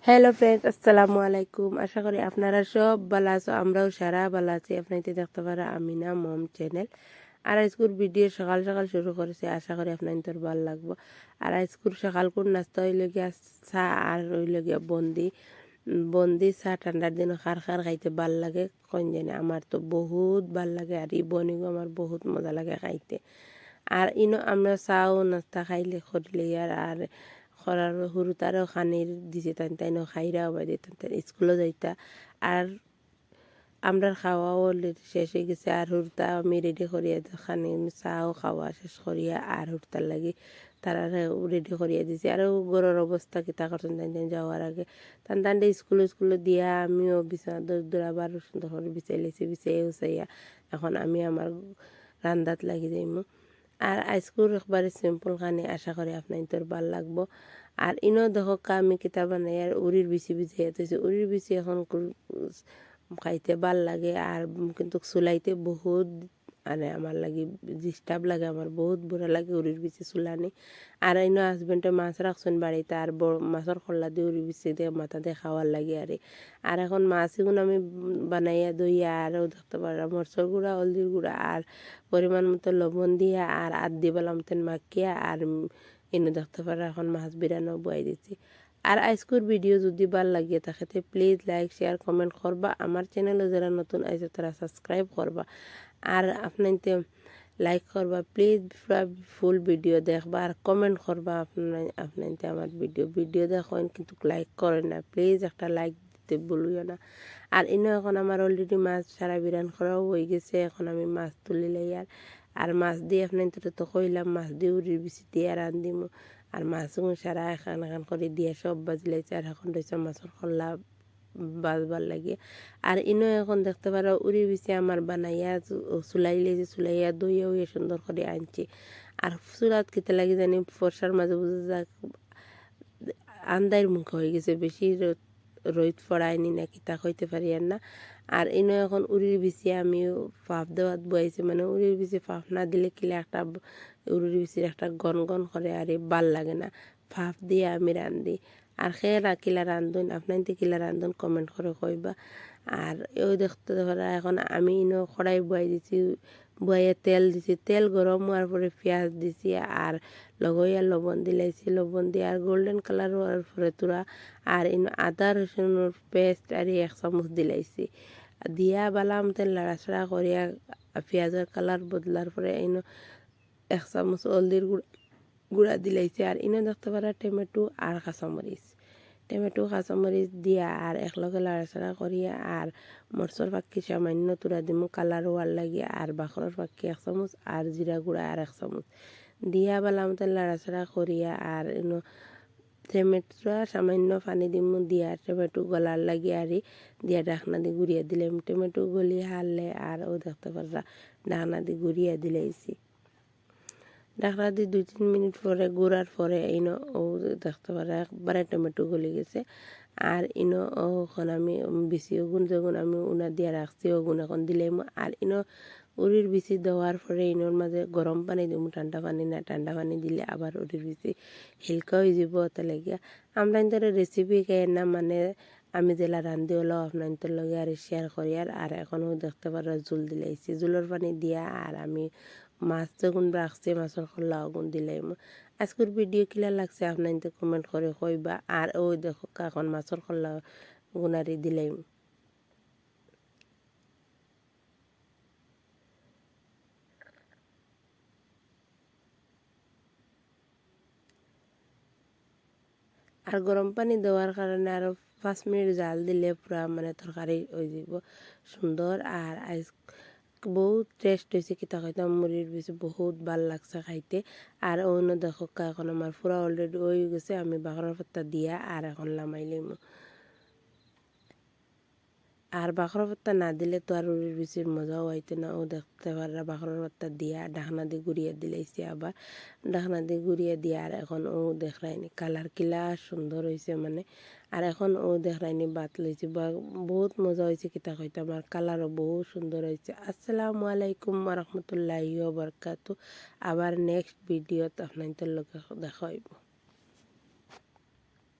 Hello friends, আসসালামু আলাইকুম। আশা করি আপনারা সব ভালো আছো, আমরাও সারা ভালো আছি। আপনাদের দেখতে পারা আমিনা মম চ্যানেল। আর আজকের ভিডিও সকাল সকাল শুরু করেছি, আশা করি আপনাদের ভালো লাগবো। আর আজকের সকাল কোন নাস্তা হইল গিয়া চা আর হইল গিয়া বন্দি বন্দি চা। ঠান্ডার দিন খার খার খাইতে ভাল লাগে কোন জানে, আমার তো বহুত ভাল লাগে। আর ই বনিগো আমার বহুত মজা লাগে খাইতে। আর ইনো আমরা চাও নাস্তা খাইলে করলে আর খরার সরু তারও খানির দিছে তাইনও খাইরা বাদে তাই স্কুলে যাইতা। আর আমরা খাওয়াও অলরেডি শেষ হয়ে গেছে। আর হুরতা আমি রেডি করিয়া খানি চাও খাওয়া শেষ করিয়া আর হুরতার লাগি তারা রেডি করিয়া দিছে। আর গরুর অবস্থা কিতা করছেন তাই যাওয়ার আগে তান স্কুলে দিয়া আমিও বিছানা দৌড় আবার সুন্দর করে বিছাই লেছি, বিছাই উচাইয়া এখন আমি আমার রান্দাত লাগি যাইমু। আর আজকের একবারে সিম্পল খানি, আশা করি আপনাদের ভাল লাগবো। আর ইনো দেখো আমি কিতা বানাই আর উড়ির বিচি ভিজাইয়া থৈছি। উড়ির বিচি এখন খাইতে ভাল লাগে আর কিন্তু চুলাইতে বহুত মানে আমার লাগি ডিস্টার্ব লাগে, আমার বহুত বুড়া লাগে উড়ির বিচি চুলানি। আর ইনো হাজবেন্ডে মাছ রাখছেন বাড়িতে আর বড় মাছের খোল্লা দিয়ে উড়ি বিচি দিয়ে মাথা দিয়ে খাওয়ার লাগে। আর এখন মাছ এগুলো আমি বানাইয়া দইয়া আরও দেখতে পারা মরচর গুঁড়া, হলদির গুঁড়া আর পরিমাণ মতো লবণ দিয়া আর দিয়ে বেলাম তেন মাখিয়া আর এনে দেখতে পারা এখন মাছ বিরানো বয়াই দিচ্ছি। আর আজকের ভিডিও যদি ভাল লাগিয়ে থাকে প্লিজ লাইক শেয়ার কমেন্ট করবা। আমার চ্যানেলে যারা নতুন আইছে তারা সাবস্ক্রাইব করবা। আর আপনাইতে লাইক করবা প্লিজ, ফুল ভিডিও দেখবা আর কমেন্ট করবা। আপনাইতে আমার ভিডিও দেখেন কিন্তু লাইক করেন না, প্লিজ একটা লাইক দিতে ভুলিও না। আর ইনো এখন আমার অলরেডি মাছ সারা বিরান করাও হয়ে গেছে, এখন আমি মাছ তুলি লাই। আর মাছ দিয়ে আপনাদের তো কইলাম মাছ দিয়ে উড়ির বিচি দিয়ে রান্ধিমু। আর মাছগুলো সারা এখান এখান করে দিয়ে সব বাজলাইছে আর এখন রয়েছে মাছের খোল্লা বাজবার লাগে। আর ইনো এখন দেখতে পারো উড়ি বিচি আমার বানাইয়া চুলাইলে চুলাইয়া দইয়া হইয়া সুন্দর করে আনছি। আর চুলাত খেতে লাগে জানি ফর্সার মাঝে বুঝে যাক আন্দাইয়ের মুখ হয়ে গেছে, বেশি রোদ ফড়ায়নি না কিতা হইতে পারি আর না। আর ইনো এখন উড়ির বিচি আমি ফাফ দেওয়াত বয়াইছি, মানে উড়ির বিচি ফাফ না দিলে কিলে একটা উড়ির বিচির একটা গন গন করে আর ভাল লাগে না। ফাফ দিয়ে আমি রান্ধি। আর খেয়ে কিলা রান্ধুন আপনাদের কিলা রান্ধুন কমেন্ট করে কইবা। আর ওই দেখতে পারা এখন আমি ইনো কড়াই বয়াই দিছি, বয়ে তেল দিছি, তেল গরম হওয়ার পরে পেঁয়াজ দিছি আর লগইয়া লবণ দিলাইছি, লবণ দিয়ে আর গোল্ডেন কালার হওয়ার পরে তোরা আর ইনো আদা রসুনের পেস্ট আর 1 চামচ দিলাইছি। দিয়া বালাম তেল লাড়াছাড়া করিয়া পেঁয়াজের কালার বদলার পরে ইনো 1 চামচ হলদির গুঁড়া দিলাইছি। আর ইনো দেখতে পারা টমেটো আর কাঁচামরিচ দিয়া আর একলগে লাড়াচাড়া করিয়া আর মরচর পাক্কি সামান্য তুরা দিমু কালার হওয়ার লাগিয়া আর বাখরের পাক্কি 1 চামচ আর জিরা গুঁড়া আর 1 চামচ দিয়া বালামতে লাড়াচাড়া করিয়া আর ইনো টমেটো সামান্য পানি দিমু দিয়া টমেটো গলার লাগিয়া আর দিয়া ঢাকনা দিয়ে গুড়িয়া দিলাম। টমেটো গলি হারলে আর ও দেখতে পারা ঢাকনা দিয়ে গুড়িয়া দিলাইছি। ঢাকনা দিয়ে 2-3 মিনিট পরে গুড়ার পরে ইনো ও দেখতে পারে একবারে টমেটো গলে গেছে। আর ইনো ওখান আমি বিচি ওগুন যখন আমি উনা দিয়া রাখছি ওগুন এখন দিলাম। আর ইনো উড়ির বিচি দেওয়ার পরে ইনোর মাঝে গরম পানি দিব, ঠান্ডা পানি না, ঠান্ডা পানি দিলে আবার উড়ির বিচি হিলকা হয়ে যাব। তার লাগিয়া আমরা ইন্তর রেসিপি খাই না, মানে আমি জেলা রান্ধি হলো আপনাদের লগে আর শেয়ার করি। আর এখনও দেখতে পারো জুল দিলাইছি, জুলের পানি দিয়া আর আমি মাছ যখন রাখছি মাছের খোল্লা আগুন দিলাম। আজকের ভিডিও কিলা লাগছে আপনাদের কমেন্ট করে কইবা। আর ওই দেখো এখন মাছের খোল্লা গুনারি দিলাম। আর গরম পানি দেওয়ার কারণে আরও 5 মিনিট জাল দিলে পুরা মানে তরকারি হয়ে যাব সুন্দর। আর আজ বহুত টেস্ট হয়েছে, কিতা খাইতাম মুড়ির বেশি বহুত ভাল লাগছে খাইতে। আর অন্য দেখো এখন আমার পুরা অলরেডি হয়ে গেছে, আমি বাখরের পাত্তা দিয়া আর এখন লামাই লইমু। আর বাখর পাত্তা না দিলে তো আর উড়ির বিচির মজাও হইতো না। ও দেখতে পারা বাখর পাত্তা দিয়া ঢাকনা দিয়ে গুড়িয়ে দিলাইছি, আবার ঢাকনা দিয়ে গুড়িয়ে দিয়ে আর এখন ও দেখরাইনি কালার কিলা সুন্দর হয়েছে মানে। আর এখন ও দেখরাইনি বাত লইছি, বহুত মজা হয়েছে কিতা কইতাম। আর কালারও বহুত সুন্দর হয়েছে। আসসালামু আলাইকুম রহমতুল্লাহি ওয়া বারাকাতু। আবার নেক্সট ভিডিওতে আপনাদের লগে দেখা হইব।